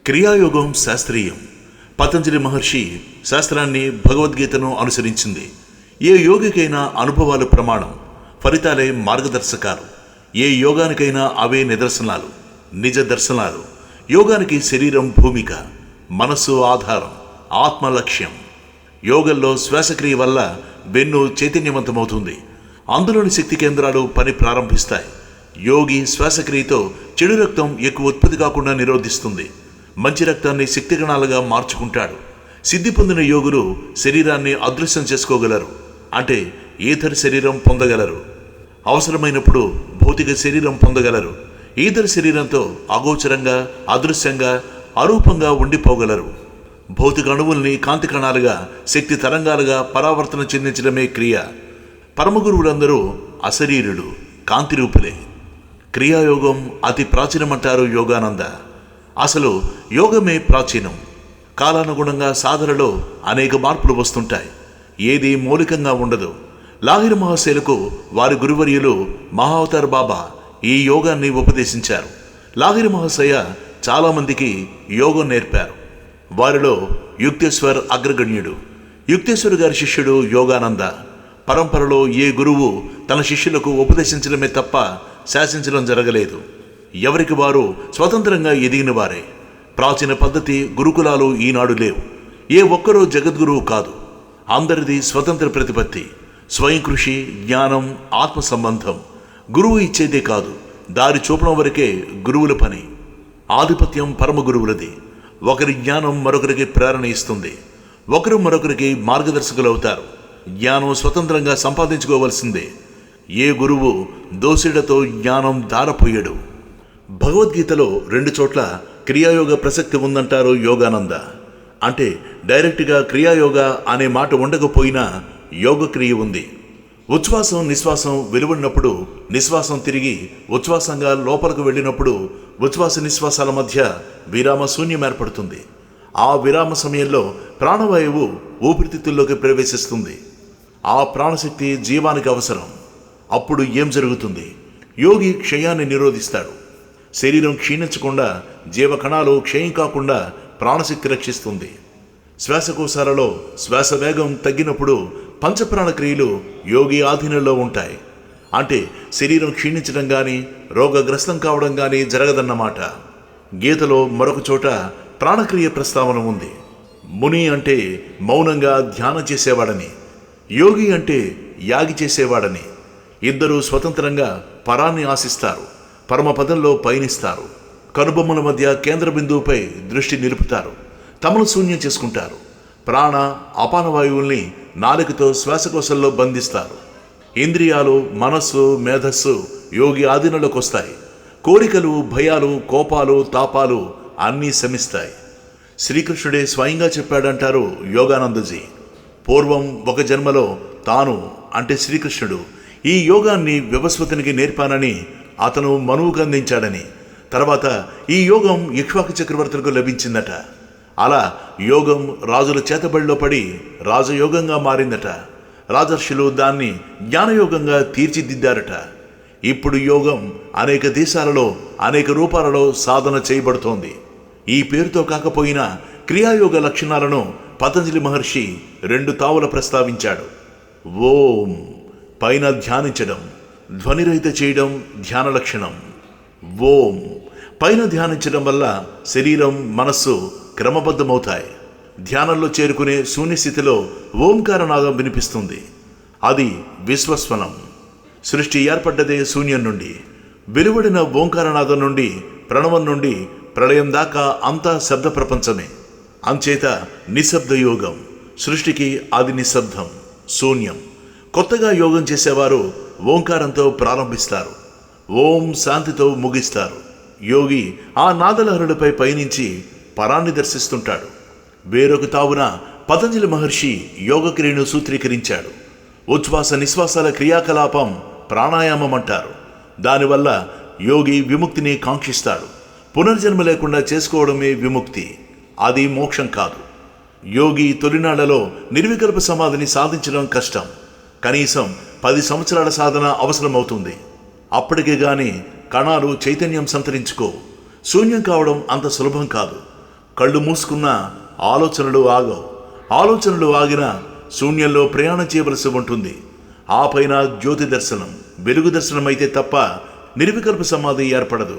క్రియాయోగం శాస్త్రీయం. పతంజలి మహర్షి శాస్త్రాన్ని, భగవద్గీతను అనుసరించింది. ఏ యోగికైనా అనుభవాలు ప్రమాణం, ఫలితాలే మార్గదర్శకాలు. ఏ యోగానికైనా అవే నిదర్శనాలు, నిజ దర్శనాలు. యోగానికి శరీరం భూమిక, మనస్సు ఆధారం, ఆత్మ లక్ష్యం. యోగంలో శ్వాసక్రియ వల్ల వెన్ను చైతన్యవంతమవుతుంది. అందులోని శక్తి కేంద్రాలు పని ప్రారంభిస్తాయి. యోగి శ్వాసక్రియతో చెడు రక్తం ఎక్కువ ఉత్పత్తి కాకుండా నిరోధిస్తుంది. మంచి రక్తాన్ని శక్తి కణాలుగా మార్చుకుంటాడు. సిద్ధి పొందిన యోగులు శరీరాన్ని అదృశ్యం చేసుకోగలరు, అంటే ఈథర్ శరీరం పొందగలరు. అవసరమైనప్పుడు భౌతిక శరీరం పొందగలరు. ఈథర్ శరీరంతో అగోచరంగా, అదృశ్యంగా, అరూపంగా ఉండిపోగలరు. భౌతిక అణువుల్ని కాంతి కణాలుగా, శక్తి తరంగాలుగా పరావర్తన చెందించడమే క్రియ. పరమగురువులందరూ అశరీరుడు, కాంతి రూపులే. క్రియాయోగం అతి ప్రాచీనమంటారు యోగానంద. అసలు యోగమే ప్రాచీనం. కాలానుగుణంగా సాధనలో అనేక మార్పులు వస్తుంటాయి. ఏది మౌలికంగా ఉండదు. లాహిరి మహాశయులకు వారి గురువర్యులు మహావతార్ బాబా ఈ యోగాన్ని ఉపదేశించారు. లాహిరి మహాశయ చాలామందికి యోగం నేర్పారు. వారిలో యుక్తేశ్వర్ అగ్రగణ్యుడు. యుక్తేశ్వర్ గారి శిష్యుడు యోగానంద. పరంపరలో ఏ గురువు తన శిష్యులకు ఉపదేశించడమే తప్ప శాసించడం జరగలేదు. ఎవరికి వారు స్వతంత్రంగా ఎదిగిన వారే. ప్రాచీన పద్ధతి గురుకులాలు ఈనాడు లేవు. ఏ ఒక్కరూ జగద్గురువు కాదు. అందరిది స్వతంత్ర ప్రతిపత్తి, స్వయం కృషి, జ్ఞానం, ఆత్మ సంబంధం. గురువు ఇచ్చేదే కాదు, దారి చూపడం వరకే గురువుల పని. ఆధిపత్యం పరమ గురువులది. ఒకరి జ్ఞానం మరొకరికి ప్రేరణ ఇస్తుంది. ఒకరు మరొకరికి మార్గదర్శకులు అవుతారు. జ్ఞానం స్వతంత్రంగా సంపాదించుకోవలసిందే. ఏ గురువు దోసిడతో జ్ఞానం దారపోయడు. భగవద్గీతలో 2 చోట్ల క్రియాయోగ ప్రసక్తి ఉందంటారు యోగానంద. అంటే డైరెక్ట్గా క్రియాయోగ అనే మాట ఉండకపోయినా యోగక్రియ ఉంది. ఉచ్ఛ్వాసం నిశ్వాసం వెలువడినప్పుడు నిశ్వాసం తిరిగి ఉచ్ఛ్వాసంగా లోపలకు వెళ్ళినప్పుడు ఉచ్ఛ్వాస నిశ్వాసాల మధ్య విరామ శూన్యం ఏర్పడుతుంది. ఆ విరామ సమయంలో ప్రాణవాయువు ఊపిరితిత్తుల్లోకి ప్రవేశిస్తుంది. ఆ ప్రాణశక్తి జీవానికి అవసరం. అప్పుడు ఏం జరుగుతుంది? యోగి క్షయాన్ని నిరోధిస్తాడు. శరీరం క్షీణించకుండా, జీవకణాలు క్షయం కాకుండా ప్రాణశక్తి రక్షిస్తుంది. శ్వాసకోశాలలో శ్వాస వేగం తగ్గినప్పుడు పంచప్రాణక్రియలు యోగి ఆధీనంలో ఉంటాయి. అంటే శరీరం క్షీణించడం కానీ, రోగగ్రస్తం కావడం కానీ జరగదన్నమాట. గీతలో మరొక చోట ప్రాణక్రియ ప్రస్తావన ఉంది. ముని అంటే మౌనంగా ధ్యానం చేసేవాడని, యోగి అంటే యాగి చేసేవాడని. ఇద్దరూ స్వతంత్రంగా పరాన్ని ఆశిస్తారు. పరమపదంలో పయనిస్తారు. కనుబొమ్మల మధ్య కేంద్ర బిందువుపై దృష్టి నిలుపుతారు. తమను శూన్యం చేసుకుంటారు. ప్రాణ అపానవాయువుల్ని నాలుకతో శ్వాసకోశంలో బంధిస్తారు. ఇంద్రియాలు, మనస్సు, మేధస్సు యోగి ఆధీనంలోకి వస్తాయి. కోరికలు, భయాలు, కోపాలు, తాపాలు అన్నీ శమిస్తాయి. శ్రీకృష్ణుడే స్వయంగా చెప్పాడంటారు యోగానందజీ. పూర్వం ఒక జన్మలో తాను అంటే శ్రీకృష్ణుడు ఈ యోగాన్ని వివస్వతునికి నేర్పానని, అతను మనువుకు అందించాడని. తర్వాత ఈ యోగం ఇక్ష్వాకు చక్రవర్తులకు లభించిందట. అలా యోగం రాజుల చేతబడిలో పడి రాజయోగంగా మారిందట. రాజర్షులు దాన్ని జ్ఞానయోగంగా తీర్చిదిద్దారట. ఇప్పుడు యోగం అనేక దేశాలలో అనేక రూపాలలో సాధన చేయబడుతోంది. ఈ పేరుతో కాకపోయినా క్రియాయోగ లక్షణాలను పతంజలి మహర్షి 2 తావుల ప్రస్తావించాడు. ఓం పైన ధ్యానించడం, ధ్వనిరహిత చేయడం ధ్యాన లక్షణం. ఓం పైన ధ్యానించడం వల్ల శరీరం, మనస్సు క్రమబద్ధమవుతాయి. ధ్యానంలో చేరుకునే శూన్యస్థితిలో ఓంకారనాదం వినిపిస్తుంది. అది విశ్వస్వనం. సృష్టి ఏర్పడ్డదే శూన్యం నుండి. వెలువడిన ఓంకారనాదం నుండి, ప్రణవం నుండి ప్రళయం దాకా అంతా శబ్ద ప్రపంచమే. అంచేత నిశ్శబ్ద యోగం. సృష్టికి అది నిశ్శబ్దం, శూన్యం. కొత్తగా యోగం చేసేవారు ఓంకారంతో ప్రారంభిస్తారు. ఓం శాంతితో ముగిస్తారు. యోగి ఆ నాదలహరులపై పయనించి పరాన్ని దర్శిస్తుంటాడు. వేరొక తావున పతంజలి మహర్షి యోగక్రియను సూత్రీకరించాడు. ఉచ్ఛ్వాస నిశ్వాసాల క్రియాకలాపం ప్రాణాయామం అంటారు. దానివల్ల యోగి విముక్తిని కాంక్షిస్తాడు. పునర్జన్మ లేకుండా చేసుకోవడమే విముక్తి. అది మోక్షం కాదు. యోగి తొలినాళ్లలో నిర్వికల్ప సమాధిని సాధించడం కష్టం. కనీసం 10 సంవత్సరాల సాధన అవసరమవుతుంది. అప్పటికే గాని కణాలు చైతన్యం సంతరించుకో. శూన్యం కావడం అంత సులభం కాదు. కళ్ళు మూసుకున్నా ఆలోచనలు ఆగవు. ఆలోచనలు ఆగిన శూన్యంలో ప్రయాణం చేయవలసి ఉంటుంది. ఆ పైన జ్యోతి దర్శనం, వెలుగు దర్శనం అయితే తప్ప నిర్వికల్ప సమాధి ఏర్పడదు.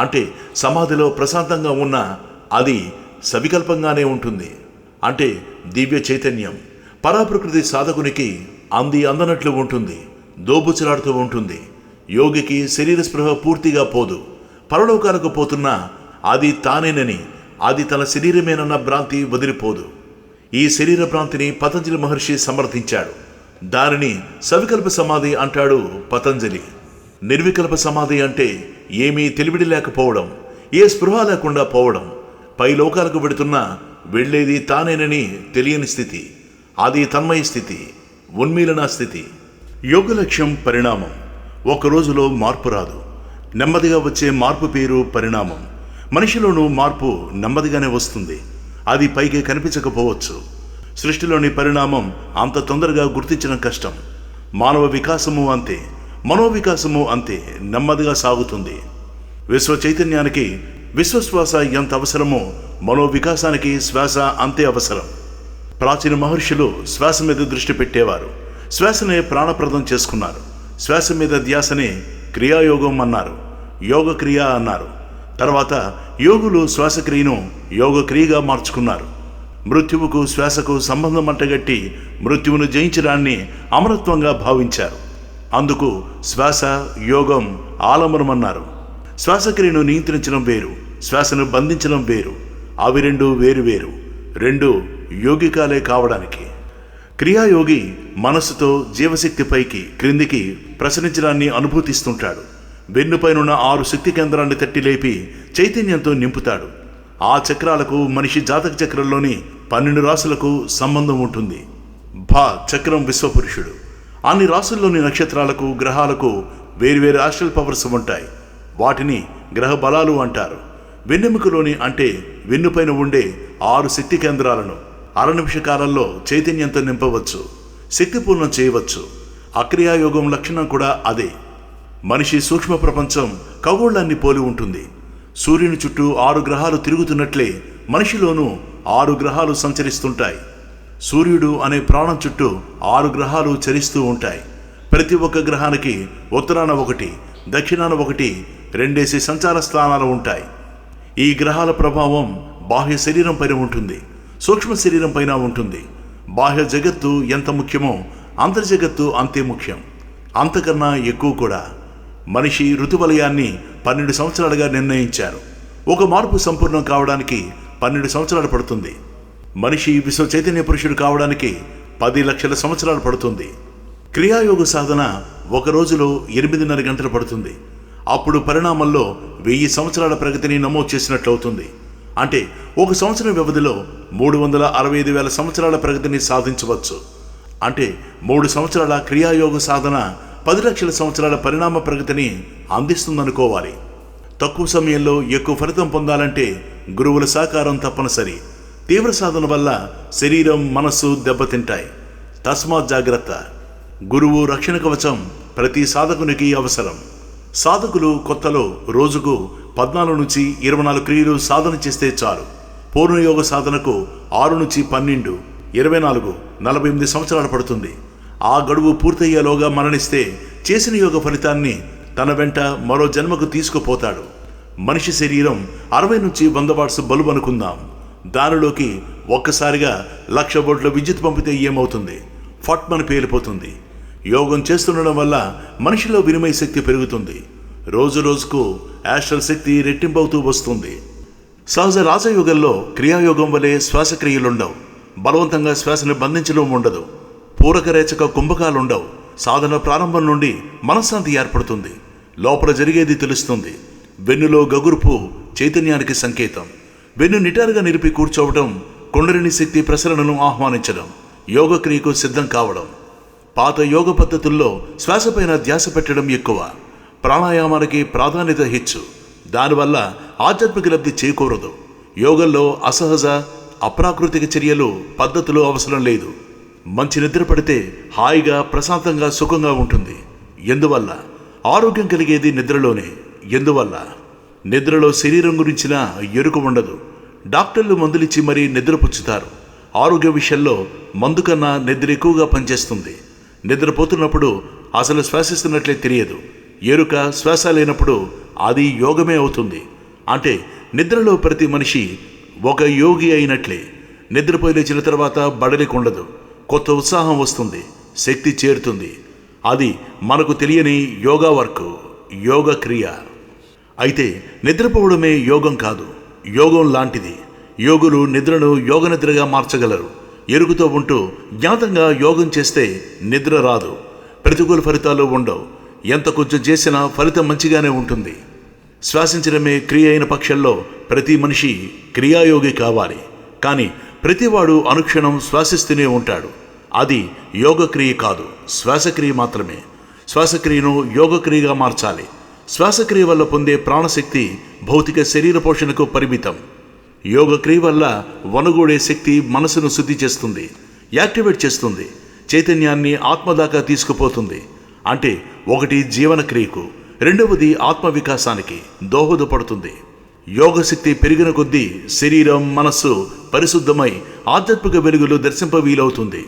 అంటే సమాధిలో ప్రశాంతంగా ఉన్న అది సవికల్పంగానే ఉంటుంది. అంటే దివ్య చైతన్యం పరాప్రకృతి సాధకునికి అందనట్లు ఉంటుంది, దోబుచ్చలాడుతూ ఉంటుంది. యోగికి శరీర స్పృహ పూర్తిగా పోదు. పరలోకాలకు పోతున్నా అది తానేనని, అది తన శరీరమేనన్న భ్రాంతి వదిలిపోదు. ఈ శరీర భ్రాంతిని పతంజలి మహర్షి సమర్థించాడు. దానిని సవికల్ప సమాధి అంటాడు పతంజలి. నిర్వికల్ప సమాధి అంటే ఏమీ తెలివిడి లేకపోవడం, ఏ స్పృహ లేకుండా పోవడం, పై లోకాలకు వెడుతున్నా వెళ్ళేది తానేనని తెలియని స్థితి. అది తన్మయ స్థితి, ఉన్మీలన స్థితి. యోగ లక్ష్యం పరిణామం. ఒక రోజులో మార్పు రాదు. నెమ్మదిగా వచ్చే మార్పు పేరు పరిణామం. మనిషిలోనూ మార్పు నెమ్మదిగానే వస్తుంది. అది పైకి కనిపించకపోవచ్చు. సృష్టిలోని పరిణామం అంత తొందరగా గుర్తించడం కష్టం. మానవ వికాసము అంతే, మనోవికాసము అంతే నెమ్మదిగా సాగుతుంది. విశ్వ చైతన్యానికి విశ్వశ్వాస ఎంత అవసరమో మనోవికాసానికి శ్వాస అంతే అవసరం. ప్రాచీన మహర్షులు శ్వాస మీద దృష్టి పెట్టేవారు. శ్వాసనే ప్రాణప్రదం చేసుకున్నారు. శ్వాస మీద ధ్యాసనే క్రియాయోగం అన్నారు, యోగక్రియ అన్నారు. తర్వాత యోగులు శ్వాసక్రియను యోగక్రియగా మార్చుకున్నారు. మృత్యువుకు శ్వాసకు సంబంధం అంటగట్టి మృత్యువును జయించడాన్ని అమరత్వంగా భావించారు. అందుకు శ్వాస యోగం ఆలంబనమన్నారు. శ్వాసక్రియను నియంత్రించడం వేరు, శ్వాసను బంధించడం వేరు. అవి రెండు వేరు వేరు, రెండు యోగికాలే కావడానికి. క్రియాయోగి మనస్సుతో జీవశక్తి పైకి క్రిందికి ప్రసరించడాన్ని అనుభూతిస్తుంటాడు. వెన్నుపైనున్న 6 శక్తి కేంద్రాన్ని తట్టి లేపి చైతన్యంతో నింపుతాడు. ఆ చక్రాలకు మనిషి జాతక చక్రంలోని 12 రాసులకు సంబంధం ఉంటుంది. భా చక్రం విశ్వపురుషుడు. అన్ని రాసుల్లోని నక్షత్రాలకు గ్రహాలకు వేర్వేరు ఆస్ట్రల్ పవర్స్ ఉంటాయి. వాటిని గ్రహ బలాలు అంటారు. వెన్నెముకలోని అంటే వెన్నుపైన ఉండే 6 శక్తి కేంద్రాలను 6 నిమిష కాలంలో చైతన్యంతో నింపవచ్చు, శక్తిపూర్ణం చేయవచ్చు. అక్రియాయోగం లక్షణం కూడా అదే. మనిషి సూక్ష్మ ప్రపంచం ఖగోళాన్ని పోలి ఉంటుంది. సూర్యుని చుట్టూ 6 గ్రహాలు తిరుగుతున్నట్లే మనిషిలోనూ 6 గ్రహాలు సంచరిస్తుంటాయి. సూర్యుడు అనే ప్రాణం చుట్టూ 6 గ్రహాలు చరిస్తూ ఉంటాయి. ప్రతి ఒక్క గ్రహానికి ఉత్తరాన 1, దక్షిణాన 1, 2 సంచార స్థానాలు ఉంటాయి. ఈ గ్రహాల ప్రభావం బాహ్య శరీరం పైన ఉంటుంది, సూక్ష్మ శరీరం పైన ఉంటుంది. బాహ్య జగత్తు ఎంత ముఖ్యమో అంతర్జగత్తు అంతే ముఖ్యం, అంతకన్నా ఎక్కువ కూడా. మనిషి ఋతువలయాన్ని 12 సంవత్సరాలుగా నిర్ణయించారు. ఒక మార్పు సంపూర్ణం కావడానికి 12 సంవత్సరాలు పడుతుంది. మనిషి విశ్వ చైతన్య పురుషుడు కావడానికి 10 లక్షల సంవత్సరాలు పడుతుంది. క్రియాయోగ సాధన ఒక రోజులో 8.5 గంటలు పడుతుంది. అప్పుడు పరిణామంలో 1000 సంవత్సరాల ప్రగతిని నమోదు చేసినట్లవుతుంది. అంటే ఒక సంవత్సరం వ్యవధిలో 365,000 సంవత్సరాల ప్రగతిని సాధించవచ్చు. అంటే 3 సంవత్సరాల క్రియాయోగ సాధన 10 లక్షల సంవత్సరాల పరిణామ ప్రగతిని అందిస్తుందనుకోవాలి. తక్కువ సమయంలో ఎక్కువ ఫలితం పొందాలంటే గురువుల సహకారం తప్పనిసరి. తీవ్ర సాధన వల్ల శరీరం మనస్సు దెబ్బతింటాయి. తస్మాత్ జాగ్రత్త. గురువు రక్షణ కవచం ప్రతి సాధకునికి అవసరం. సాధకులు కొత్తలో రోజుకు 14 నుంచి 24 క్రియలు సాధన చేస్తే చాలు. పూర్ణయోగ సాధనకు 6 నుంచి 12, 24, 48 సంవత్సరాలు పడుతుంది. ఆ గడువు పూర్తయ్యేలోగా మరణిస్తే చేసిన యోగ ఫలితాన్ని తన వెంట మరో జన్మకు తీసుకుపోతాడు. మనిషి శరీరం 60 నుంచి 100 వాట్స్ బల్బు అనుకుందాం. దానిలోకి ఒక్కసారిగా 1,00,000 వోల్ట్ల విద్యుత్ పంపితే ఏమవుతుంది? ఫట్మని పేలిపోతుంది. యోగం చేస్తుండడం వల్ల మనిషిలో వినిమయ శక్తి పెరుగుతుంది. రోజు రోజుకు యాస్ట్రల్ శక్తి రెట్టింపవుతూ వస్తుంది. సహజ రాజయోగంలో క్రియాయోగం వలె శ్వాసక్రియలుండవు. బలవంతంగా శ్వాసను బంధించడం ఉండదు. పూరకరేచక కుంభకాలుండవు. సాధన ప్రారంభం నుండి మనశ్శాంతి ఏర్పడుతుంది. లోపల జరిగేది తెలుస్తుంది. వెన్నులో గగుర్పు చైతన్యానికి సంకేతం. వెన్ను నిటారుగా నిలిపి కూర్చోవడం, కుండలిని శక్తి ప్రసరణను ఆహ్వానించడం, యోగక్రియకు సిద్ధం కావడం. పాత యోగ పద్ధతుల్లో శ్వాసపైన ధ్యాస పెట్టడం ఎక్కువ, ప్రాణాయామానికి ప్రాధాన్యత హెచ్చు. దానివల్ల ఆధ్యాత్మిక లబ్ధి చేకూరదు. యోగంలో అసహజ అప్రాకృతిక చర్యలు పద్ధతులు అవసరం లేదు. మంచి నిద్ర పడితే హాయిగా ప్రశాంతంగా సుఖంగా ఉంటుంది. ఎందువల్ల? ఆరోగ్యం కలిగేది నిద్రలోనే. ఎందువల్ల? నిద్రలో శరీరం గురించిన ఎరుక ఉండదు. డాక్టర్లు మందులిచ్చి మరీ నిద్రపుచ్చుతారు. ఆరోగ్య విషయంలో మందు కన్నా నిద్ర ఎక్కువగా పనిచేస్తుంది. నిద్రపోతున్నప్పుడు అసలు శ్వాసిస్తున్నట్లే తెలియదు. ఎరుక శ్వాస లేనప్పుడు అది యోగమే అవుతుంది. అంటే నిద్రలో ప్రతి మనిషి ఒక యోగి అయినట్లే. నిద్రపోయి లేచిన తర్వాత బడలిక ఉండదు, కొత్త ఉత్సాహం వస్తుంది, శక్తి చేరుతుంది. అది మనకు తెలియని యోగా వర్క్, యోగ క్రియ. అయితే నిద్రపోవడమే యోగం కాదు, యోగం లాంటిది. యోగులు నిద్రను యోగ నిద్రగా మార్చగలరు. ఎరుగుతో ఉంటూ జ్ఞాతంగా యోగం చేస్తే నిద్ర రాదు, ప్రతికూల ఫలితాలు ఉండవు. ఎంత కొంచెం చేసినా ఫలితం మంచిగానే ఉంటుంది. శ్వాసించడమే క్రియ అయిన పక్షంలో ప్రతి మనిషి క్రియాయోగి కావాలి. కానీ ప్రతివాడు అనుక్షణం శ్వాసిస్తూనే ఉంటాడు. అది యోగక్రియ కాదు, శ్వాసక్రియ మాత్రమే. శ్వాసక్రియను యోగక్రియగా మార్చాలి. శ్వాసక్రియ వల్ల పొందే ప్రాణశక్తి భౌతిక శరీర పోషణకు పరిమితం. యోగక్రియ వల్ల వనగూడే శక్తి మనసును శుద్ధి చేస్తుంది, యాక్టివేట్ చేస్తుంది, చైతన్యాన్ని ఆత్మదాకా తీసుకుపోతుంది. అంటే ఒకటి జీవన క్రియకు, రెండవది ఆత్మ వికాసానికి దోహదపడుతుంది. యోగశక్తి పెరిగిన కొద్దీ శరీరం, మనస్సు పరిశుద్ధమై ఆధ్యాత్మిక వెలుగులు దర్శింప వీలవుతుంది.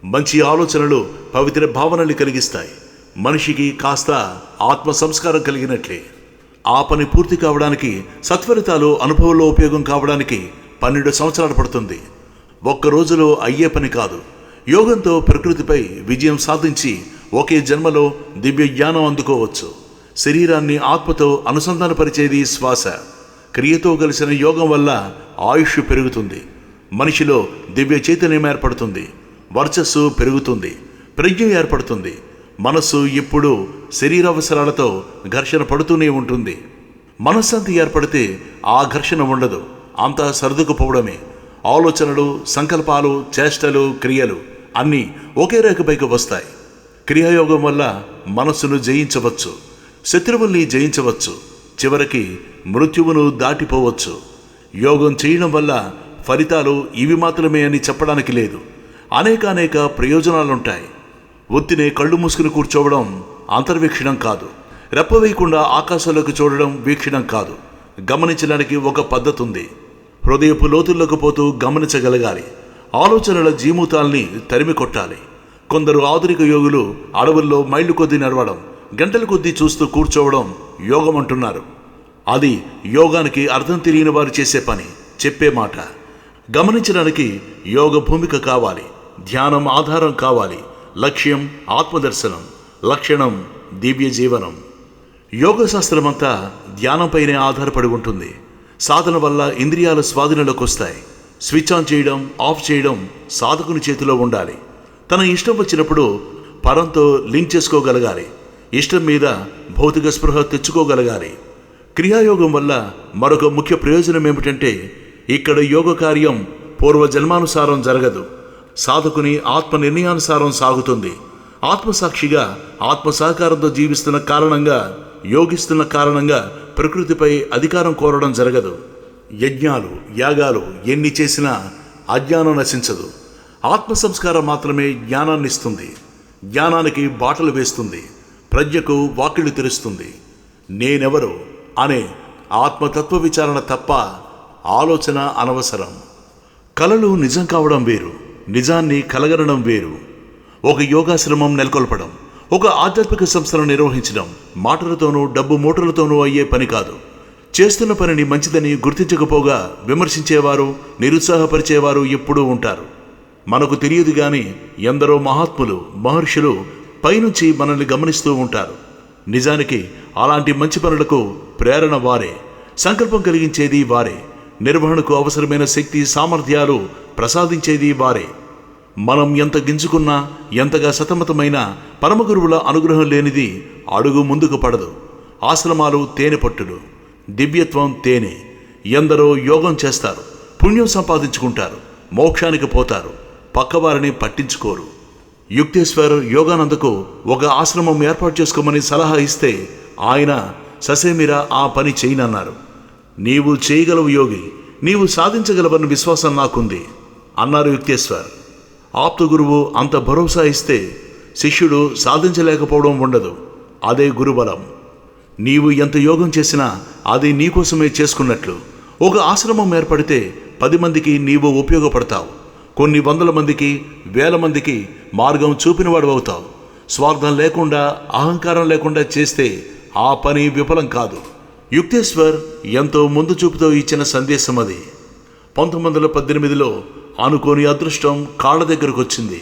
మంచి ఆలోచనలు పవిత్ర భావనలు కలిగిస్తాయి. మనిషికి కాస్త ఆత్మ సంస్కారం కలిగినట్లే. ఆ పని పూర్తి కావడానికి, సత్ఫలితాలు అనుభవంలో ఉపయోగం కావడానికి 12 సంవత్సరాలు పడుతుంది. ఒక్క రోజులో అయ్యే పని కాదు. యోగంతో ప్రకృతిపై విజయం సాధించి ఒకే జన్మలో దివ్య జ్ఞానం అందుకోవచ్చు. శరీరాన్ని ఆత్మతో అనుసంధానపరిచేది శ్వాస. క్రియతో కలిసిన యోగం వల్ల ఆయుష్ పెరుగుతుంది, మనిషిలో దివ్య చైతన్యం ఏర్పడుతుంది, వర్చస్సు పెరుగుతుంది, ప్రజ్ఞ ఏర్పడుతుంది. మనస్సు ఎప్పుడూ శరీరావసరాలతో ఘర్షణ పడుతూనే ఉంటుంది. మనశ్శాంతి ఏర్పడితే ఆ ఘర్షణ ఉండదు, అంతా సర్దుకుపోవడమే. ఆలోచనలు, సంకల్పాలు, చేష్టలు, క్రియలు అన్నీ ఒకే రేఖపైకి వస్తాయి. క్రియాయోగం వల్ల మనస్సును జయించవచ్చు, శత్రువుల్ని జయించవచ్చు, చివరికి మృత్యువును దాటిపోవచ్చు. యోగం చేయడం వల్ల ఫలితాలు ఇవి మాత్రమే అని చెప్పడానికి లేదు. అనేక ప్రయోజనాలుంటాయి. ఒత్తినే కళ్ళు మూసుకుని కూర్చోవడం అంతర్వీక్షణం కాదు. రెప్పవేయకుండా ఆకాశంలోకి చూడడం వీక్షణం కాదు. గమనించడానికి ఒక పద్ధతి ఉంది. హృదయపు లోతుల్లోకి పోతూ గమనించగలగాలి. ఆలోచనల జీమూతాల్ని తరిమి కొట్టాలి. కొందరు ఆధునిక యోగులు అడవుల్లో మైళ్ళు కొద్దీ నడవడం, గంటల కొద్దీ చూస్తూ కూర్చోవడం యోగం అంటున్నారు. అది యోగానికి అర్థం తెలియని వారు చేసే పని, చెప్పే మాట. గమనించడానికి యోగ భూమిక కావాలి, ధ్యానం ఆధారం కావాలి. లక్ష్యం ఆత్మదర్శనం, లక్షణం దివ్య జీవనం. యోగ శాస్త్రమంతా ధ్యానంపైనే ఆధారపడి ఉంటుంది. సాధన వల్ల ఇంద్రియాల స్వాధీనంలోకి వస్తాయి. స్విచ్ ఆన్ చేయడం, ఆఫ్ చేయడం సాధకుని చేతిలో ఉండాలి. తన ఇష్టం వచ్చినప్పుడు పరంతో లింక్ చేసుకోగలగాలి. ఇష్టం మీద భౌతిక స్పృహ తెచ్చుకోగలగాలి. క్రియాయోగం వల్ల మరొక ముఖ్య ప్రయోజనం ఏమిటంటే, ఇక్కడ యోగ కార్యం పూర్వజన్మానుసారం జరగదు. సాధకుని ఆత్మ నిర్ణయానుసారం సాగుతుంది. ఆత్మసాక్షిగా ఆత్మ సహకారంతో జీవిస్తున్న కారణంగా, యోగిస్తున్న కారణంగా ప్రకృతిపై అధికారం కోరడం జరగదు. యజ్ఞాలు, యాగాలు ఎన్ని చేసినా అజ్ఞానం నశించదు. ఆత్మ సంస్కారం మాత్రమే జ్ఞానాన్ని ఇస్తుంది. జ్ఞానానికి బాటలు వేస్తుంది, ప్రజ్ఞకు వాకిళ్లు తెరుస్తుంది. నేనెవరు అనే ఆత్మతత్వ విచారణ తప్ప ఆలోచన అనవసరం. కలలు నిజం కావడం వేరు, నిజాన్ని కలగనడం వేరు. ఒక యోగాశ్రమం నెలకొల్పడం, ఒక ఆధ్యాత్మిక సంస్థను నిర్వహించడం మాటలతోనూ డబ్బు మూటలతోనూ అయ్యే పని కాదు. చేస్తున్న పనిని మంచిదని గుర్తించకపోగా విమర్శించేవారు, నిరుత్సాహపరిచేవారు ఎప్పుడూ ఉంటారు. మనకు తెలియదు కానీ ఎందరో మహాత్ములు, మహర్షులు పైనుంచి మనల్ని గమనిస్తూ ఉంటారు. నిజానికి అలాంటి మంచి పనులకు ప్రేరణ వారే, సంకల్పం కలిగించేది వారే, నిర్వహణకు అవసరమైన శక్తి సామర్థ్యాలు ప్రసాదించేది వారే. మనం ఎంత గింజుకున్నా, ఎంతగా సతమతమైనా పరమగురువుల అనుగ్రహం లేనిది అడుగు ముందుకు పడదు. ఆశ్రమాలు తేనె పట్టులు, దివ్యత్వం తేనె. ఎందరో యోగం చేస్తారు, పుణ్యం సంపాదించుకుంటారు, మోక్షానికి పోతారు, పక్కవారిని పట్టించుకోరు. యుక్తేశ్వర్ యోగానందకు ఒక ఆశ్రమం ఏర్పాటు చేసుకోమని సలహా ఇస్తే ఆయన ససేమిరా ఆ పని చేయనన్నారు. నీవు చేయగలవు యోగి, నీవు సాధించగలవన్న విశ్వాసం నాకుంది అన్నారు యుక్తేశ్వర్. ఆప్త గురువు అంత భరోసా ఇస్తే శిష్యుడు సాధించలేకపోవడం ఉండదు. అదే గురుబలం. నీవు ఎంత యోగం చేసినా అది నీకోసమే చేసుకున్నట్లు. ఒక ఆశ్రమం ఏర్పడితే 10 మందికి నీవు ఉపయోగపడతావు. కొన్ని వందల మందికి, వేల మందికి మార్గం చూపినవాడు అవుతావు. స్వార్థం లేకుండా, అహంకారం లేకుండా చేస్తే ఆ పని విఫలం కాదు. యుక్తేశ్వర్ ఎంతో ముందు చూపుతో ఇచ్చిన సందేశం అది. 1918లో అనుకోని అదృష్టం కాళ్ళ దగ్గరకు వచ్చింది.